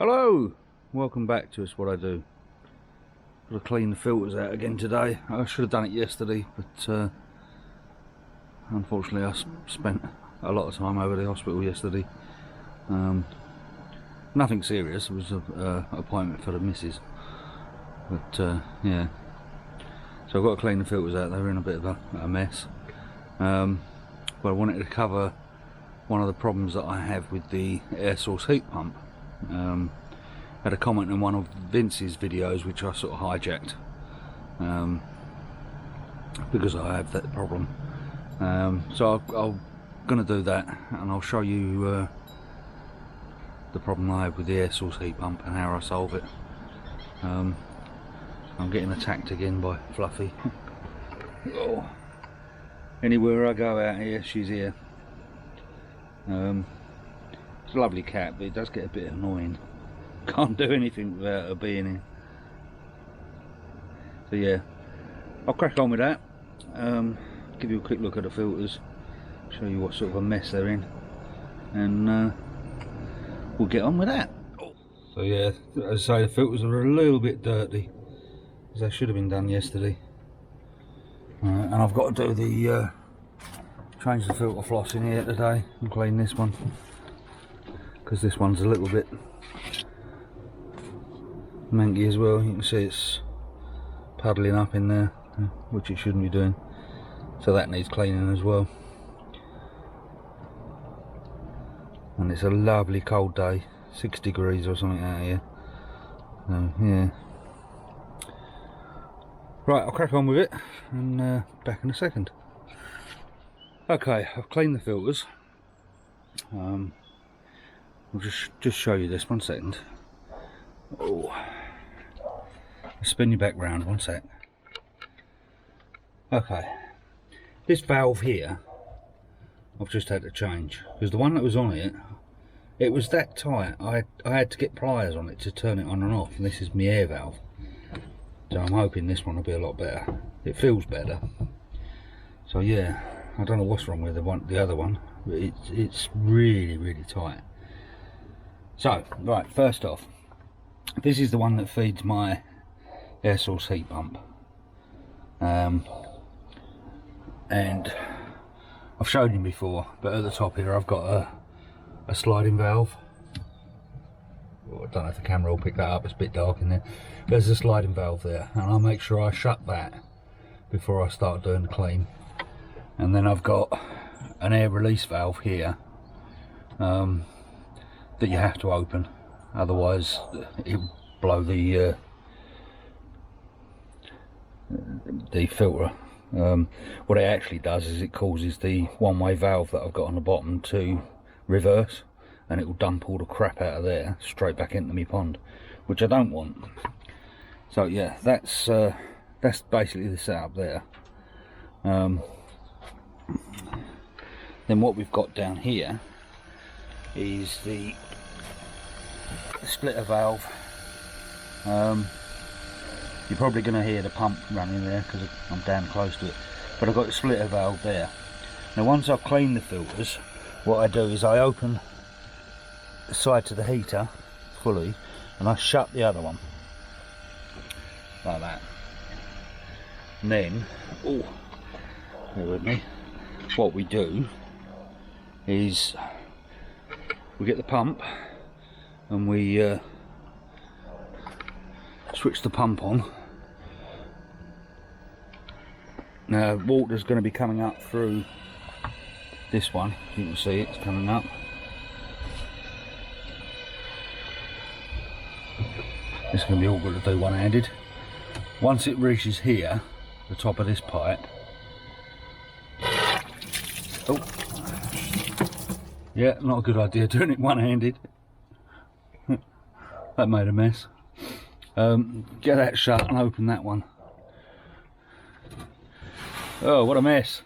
Hello, welcome back to It's What I Do. Got to clean the filters out again today. I should have done it yesterday, but unfortunately I spent a lot of time over the hospital yesterday. Nothing serious, it was an appointment for the missus, but yeah, so I've got to clean the filters out. They're in a bit of a mess, but I wanted to cover one of the problems that I have with the air source heat pump. Had a comment on one of Vince's videos which I sort of hijacked, because I have that problem. So I'm going to do that, and I'll show you the problem I have with the air source heat pump and how I solve it. I'm getting attacked again by Fluffy. Oh. Anywhere I go out here, she's here. It's a lovely cat, but it does get a bit annoying. Can't do anything without her being here. So yeah, I'll crack on with that. Give you a quick look at the filters, show you what sort of a mess they're in, and we'll get on with that. So yeah, as I say, the filters are a little bit dirty, as they should have been done yesterday. And I've got to do the change the filter floss in here today and clean this one, because this one's a little bit manky as well. You can see it's puddling up in there, which it shouldn't be doing, so that needs cleaning as well. And it's a lovely cold day, 6 degrees or something out here, so yeah. Right, I'll crack on with it, and back in a second. Okay, I've cleaned the filters. I'll just show you this, 1 second. Oh, spin you back round, 1 sec. Okay, this valve here I've just had to change, because the one that was on it was that tight. I had to get pliers on it to turn it on and off, and this is my air valve, so I'm hoping this one will be a lot better. It feels better. So yeah, I don't know what's wrong with the other one, but it's really tight. So right, first off, this is the one that feeds my air source heat pump, and I've shown you before, but at the top here I've got a sliding valve. Oh, I don't know if the camera will pick that up, it's a bit dark in there. There's a sliding valve there, and I'll make sure I shut that before I start doing the clean. And then I've got an air release valve here that you have to open, otherwise it'll blow the filter. What it actually does is it causes the one-way valve that I've got on the bottom to reverse, and it will dump all the crap out of there straight back into my pond, which I don't want. So yeah, that's basically the setup there. Then what we've got down here is the splitter valve. You're probably going to hear the pump running there because I'm down close to it, but I've got the splitter valve there. Now once I've cleaned the filters, what I do is I open the side to the heater fully, and I shut the other one like that. And then, oh, bear with me, what we do is we get the pump and we switch the pump on. Now water's going to be coming up through this one, you can see it's coming up. It's going to be awkward to do one-handed. Once it reaches here, the top of this pipe, oh yeah, not a good idea doing it one-handed. That made a mess. Get that shut and open that one. Oh, what a mess.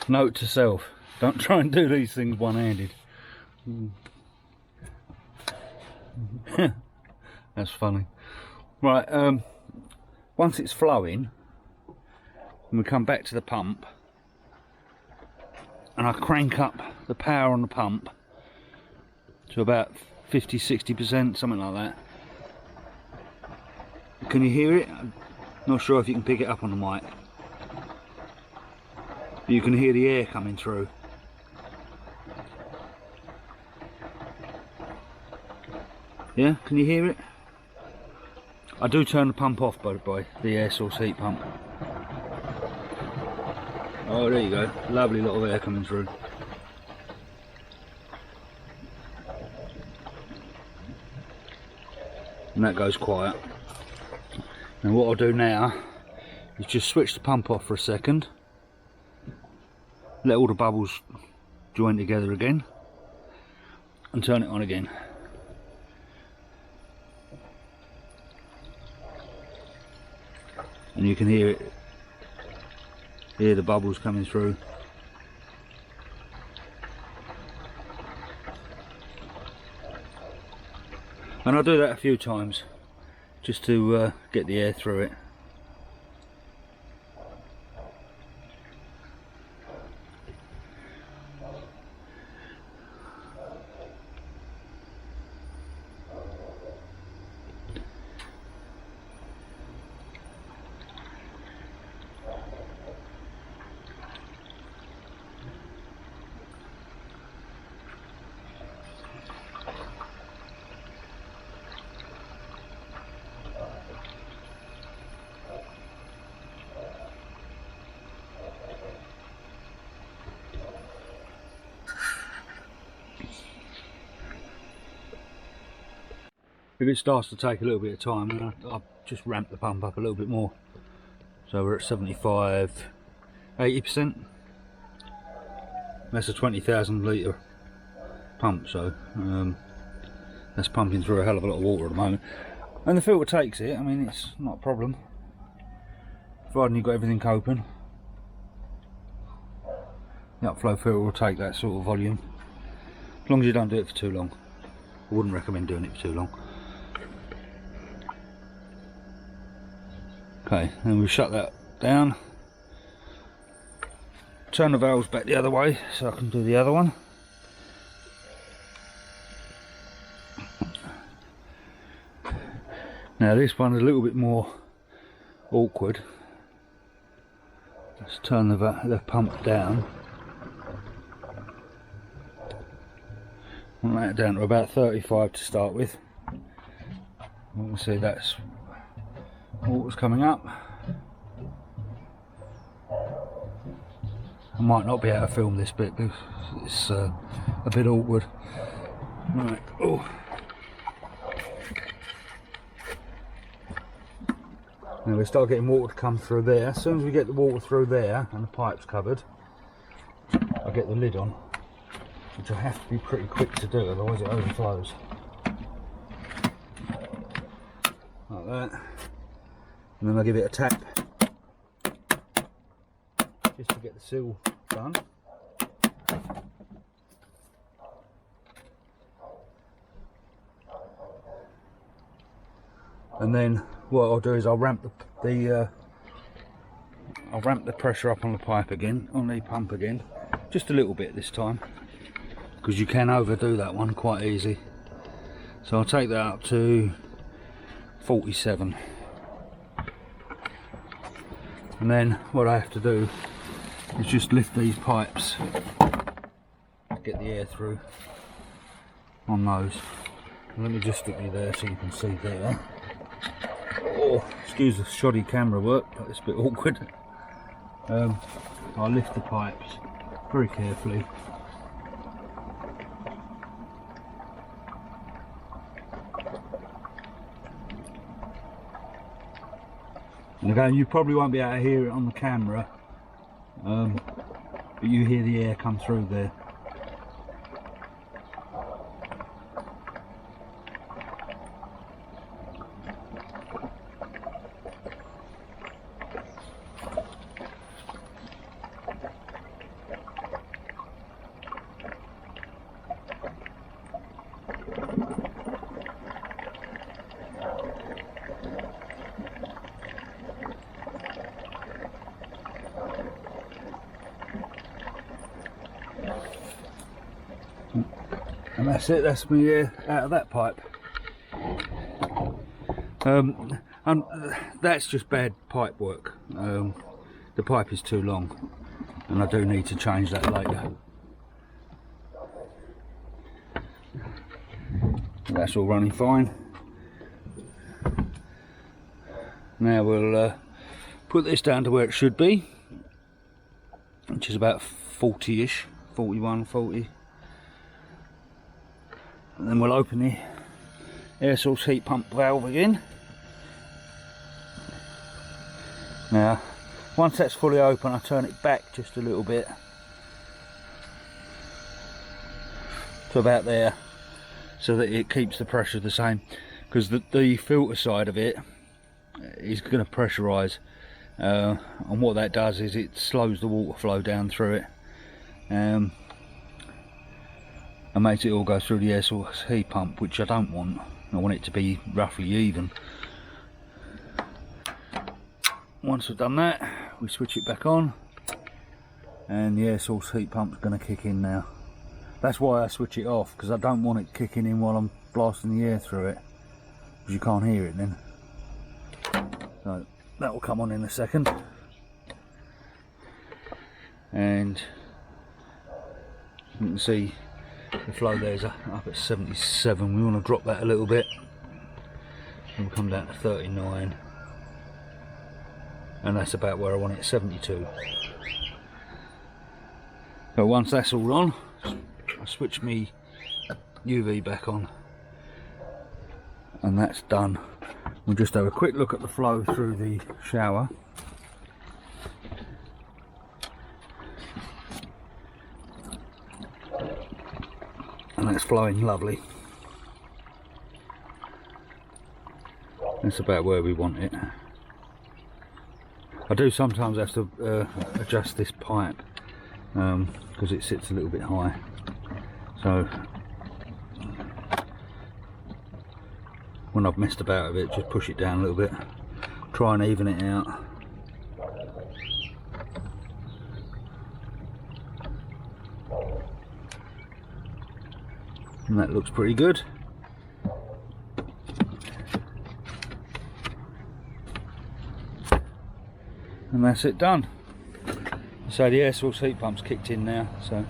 Note to self, don't try and do these things one-handed. That's funny. Right, once it's flowing, and we come back to the pump, and I crank up the power on the pump to about 50–60%, something like that. Can you hear it? I'm not sure if you can pick it up on the mic. You can hear the air coming through. Yeah, can you hear it? I do turn the pump off, by the air source heat pump. Oh, there you go. Lovely lot of air coming through. And that goes quiet. And what I'll do now is just switch the pump off for a second. Let all the bubbles join together again. And turn it on again. And you can hear the bubbles coming through. And I'll do that a few times just to get the air through it. If it starts to take a little bit of time, I'll just ramp the pump up a little bit more. So we're at 75–80%. That's a 20,000 litre pump, so that's pumping through a hell of a lot of water at the moment. And the filter takes it, I mean, it's not a problem, providing you've got everything open. The upflow filter will take that sort of volume, as long as you don't do it for too long. I wouldn't recommend doing it for too long. Okay, then we shut that down. Turn the valves back the other way so I can do the other one. Now this one is a little bit more awkward. Let's turn the pump down. Want that down to about 35 to start with. You can see that's water's coming up. I might not be able to film this bit because it's a bit awkward. Right, oh. Now we start getting water to come through there. As soon as we get the water through there and the pipe's covered, I get the lid on, which I have to be pretty quick to do, otherwise it overflows. Like that. And then I give it a tap just to get the seal done. And then what I'll do is I'll ramp the pressure up on the pipe again, on the pump again, just a little bit this time, because you can overdo that one quite easy. So I'll take that up to 47. And then what I have to do is just lift these pipes, get the air through on those. And let me just stick you there so you can see there. Oh, excuse the shoddy camera work, but it's a bit awkward. I'll lift the pipes very carefully. And again, you probably won't be able to hear it on the camera, but you hear the air come through there. And that's it, that's me out of that pipe. And that's just bad pipe work. The pipe is too long, and I do need to change that later. That's all running fine. Now we'll put this down to where it should be, which is about 40-ish, 41, 40. And then we'll open the air source heat pump valve again. Now, once that's fully open, I turn it back just a little bit to about there, so that it keeps the pressure the same, because the filter side of it is going to pressurise, and what that does is it slows the water flow down through it, and makes it all go through the air source heat pump, which I don't want. I want it to be roughly even. Once we've done that, we switch it back on, and the air source heat pump's going to kick in now. That's why I switch it off, because I don't want it kicking in while I'm blasting the air through it, because you can't hear it then. So that will come on in a second. And you can see the flow there's up at 77. We want to drop that a little bit, and we'll come down to 39, and that's about where I want it, 72. But once that's all on, I switch me UV back on, and that's done. We'll just have a quick look at the flow through the shower. And that's flowing lovely. That's about where we want it. I do sometimes have to adjust this pipe, because it sits a little bit high. So when I've messed about with it, just push it down a little bit, try and even it out. And that looks pretty good. And that's it done. So the air source heat pump's kicked in now, so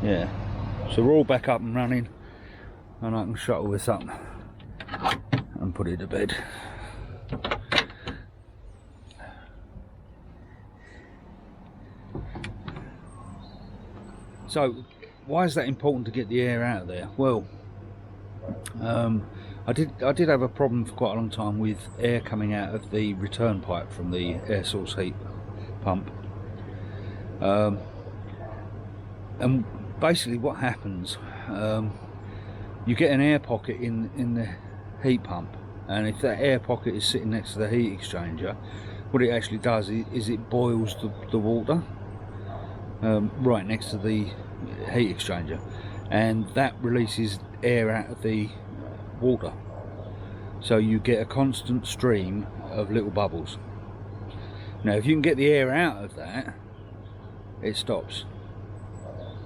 yeah, so we're all back up and running, and I can shut all this up and put it to bed. So why is that important to get the air out of there? Well, I did have a problem for quite a long time with air coming out of the return pipe from the air source heat pump, and basically what happens, you get an air pocket in the heat pump, and if that air pocket is sitting next to the heat exchanger, what it actually does is it boils the water right next to the heat exchanger, and that releases air out of the water, so you get a constant stream of little bubbles. Now if you can get the air out of that, it stops.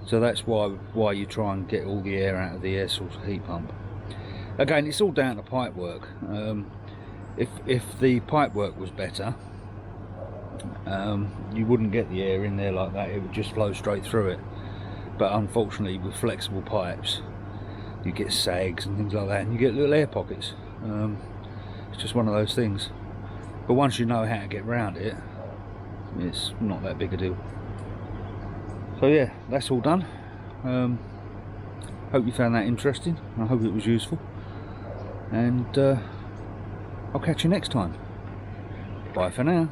So that's why you try and get all the air out of the air source heat pump. Again, it's all down to pipe work. If the pipe work was better, you wouldn't get the air in there like that, it would just flow straight through it. But unfortunately, with flexible pipes, you get sags and things like that, and you get little air pockets. It's just one of those things. But once you know how to get around it, it's not that big a deal. So yeah, that's all done. Hope you found that interesting. I hope it was useful, and I'll catch you next time. Bye for now.